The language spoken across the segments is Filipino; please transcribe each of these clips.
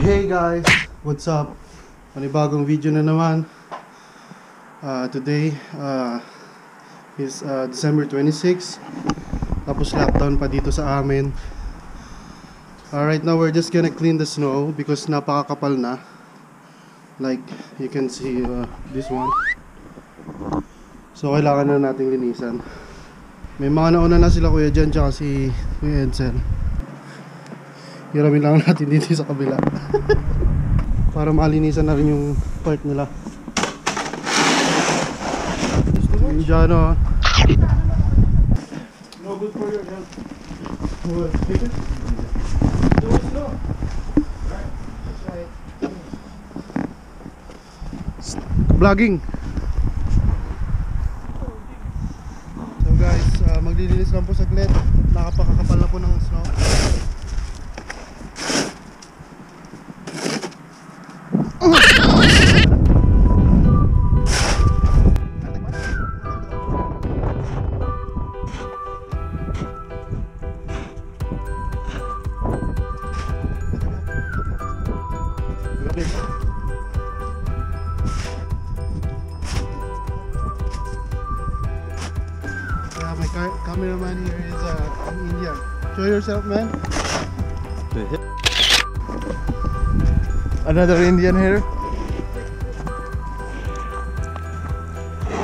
Hey guys, what's up? Panibagong video na naman. Today is December 26. Tapos lockdown pa dito sa amin. Right now we're just gonna clean the snow because napakakapal na. Like you can see this one. So kailangan na nating linisan. May mga nauna na sila Kuya Jan tsaka si Kuya Edsel. Hiramin lang natin dito sa kabila para malinisan na rin yung part nila. Indiano. No good for your health. Do it slow. That's right. Vlogging. So guys, maglilinis lang po saglit. Nakapakakapal na po ng snow. My cameraman here is an Indian. Show yourself, man. Another Indian here.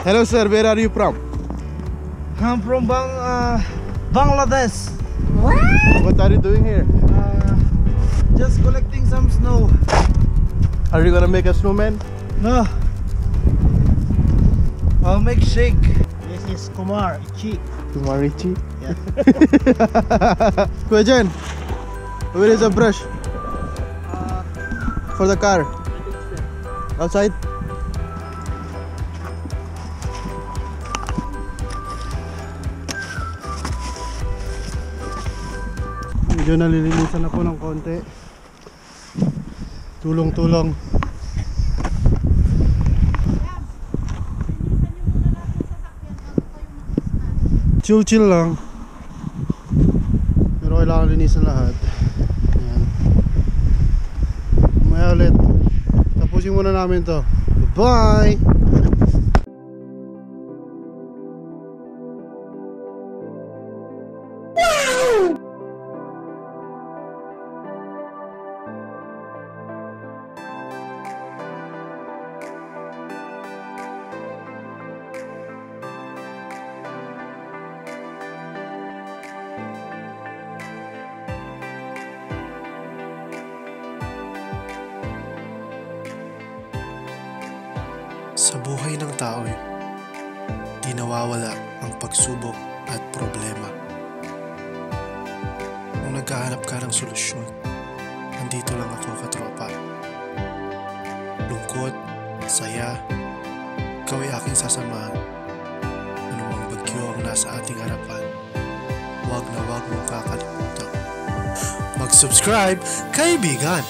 Hello sir, where are you from? I'm from Bangladesh. What are you doing here? Just collecting some snow. Are you gonna make a snowman? No. I'll make shake. This is Kumar Ichi. Kumarichi? Yeah. Kuya Jan, where is the brush? For the car? Outside? Medyo nalilinisan na po ng konti. Tulong-tulong. Chill lang. Pero kailangan linisan lahat. Ayan. Mamaya ulit. Tapusin muna namin to. Bye! Sa buhay ng tao, di nawawala ang pagsubok at problema. Kung naghahanap ka ng solusyon, nandito lang ako katropa. Lungkot, saya, ikaw ay aking sasamahan. Anumang bagyo ang nasa ating harapan, huwag na huwag mong kakalimutan. Mag-subscribe, kaibigan!